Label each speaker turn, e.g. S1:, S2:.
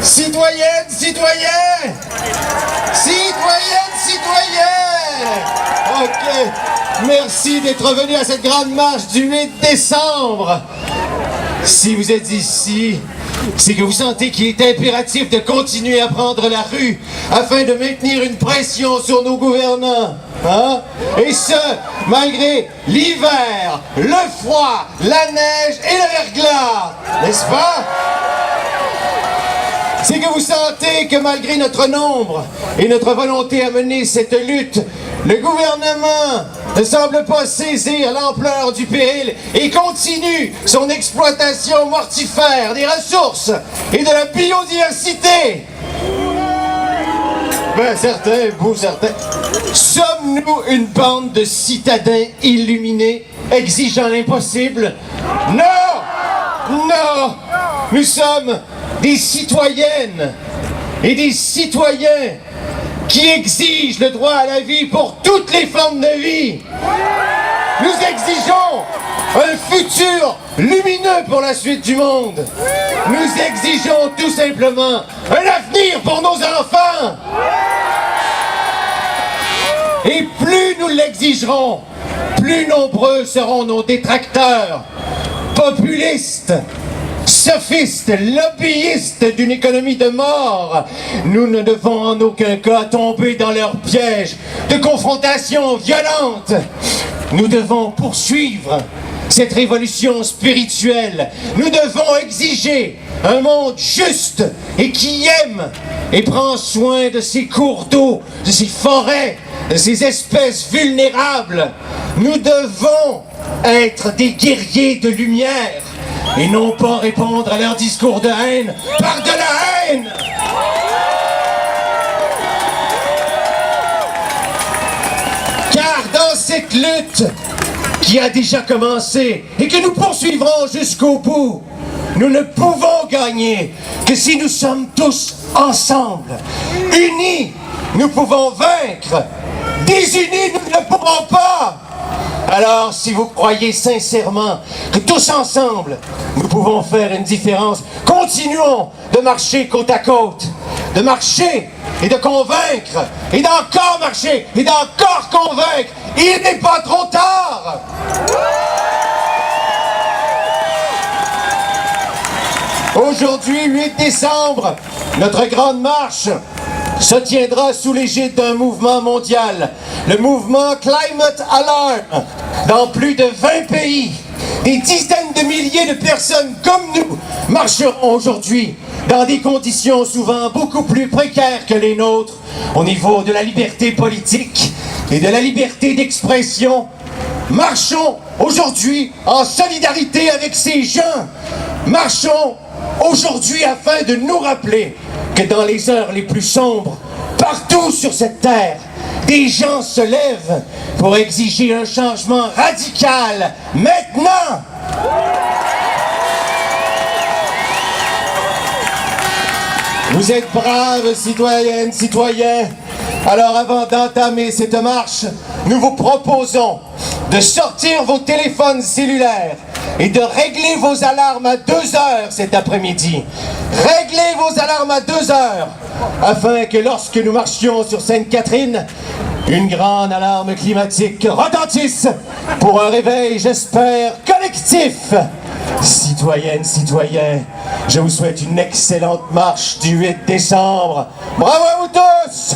S1: Citoyennes, citoyens! Citoyennes, citoyens! OK. Merci d'être venus à cette grande marche du 8 décembre. Si vous êtes ici, c'est que vous sentez qu'il est impératif de continuer à prendre la rue afin de maintenir une pression sur nos gouvernants. Hein? Et ce, malgré l'hiver, le froid, la neige et le verglas. N'est-ce pas? C'est que vous sentez que malgré notre nombre et notre volonté à mener cette lutte, le gouvernement ne semble pas saisir l'ampleur du péril et continue son exploitation mortifère des ressources et de la biodiversité. Ben certains, vous certains. Sommes-nous une bande de citadins illuminés exigeant l'impossible? Non! Non! Nous sommes des citoyennes et des citoyens qui exigent le droit à la vie pour toutes les formes de vie. Nous exigeons un futur lumineux pour la suite du monde. Nous exigeons tout simplement un avenir pour nos enfants. Et plus nous l'exigerons, plus nombreux seront nos détracteurs, populistes, sophistes, lobbyistes d'une économie de mort. Nous ne devons en aucun cas tomber dans leur piège de confrontation violente. Nous devons poursuivre cette révolution spirituelle. Nous devons exiger un monde juste et qui aime et prend soin de ses cours d'eau, de ses forêts, de ces espèces vulnérables. Nous devons être des guerriers de lumière et non pas répondre à leur discours de haine par de la haine. Car dans cette lutte qui a déjà commencé et que nous poursuivrons jusqu'au bout, nous ne pouvons gagner que si nous sommes tous ensemble. Unis, nous pouvons vaincre. Désunis, nous ne pourrons pas. Alors, si vous croyez sincèrement que tous ensemble, nous pouvons faire une différence, continuons de marcher côte à côte, de marcher et de convaincre, et d'encore marcher, et d'encore convaincre. Il n'est pas trop tard. Aujourd'hui, 8 décembre, notre grande marche se tiendra sous l'égide d'un mouvement mondial, le mouvement Climate Alarm, dans plus de 20 pays. Des dizaines de milliers de personnes comme nous marcheront aujourd'hui dans des conditions souvent beaucoup plus précaires que les nôtres au niveau de la liberté politique et de la liberté d'expression. Marchons aujourd'hui en solidarité avec ces gens. Marchons aujourd'hui afin de nous rappeler que dans les heures les plus sombres, partout sur cette terre, des gens se lèvent pour exiger un changement radical maintenant. Vous êtes braves, citoyennes, citoyens. Alors avant d'entamer cette marche, nous vous proposons de sortir vos téléphones cellulaires et de régler vos alarmes à 2 heures cet après-midi. Réglez vos alarmes à 2 heures, afin que lorsque nous marchions sur Sainte-Catherine, une grande alarme climatique retentisse pour un réveil, j'espère, collectif. Citoyennes, citoyens, je vous souhaite une excellente marche du 8 décembre. Bravo à vous tous!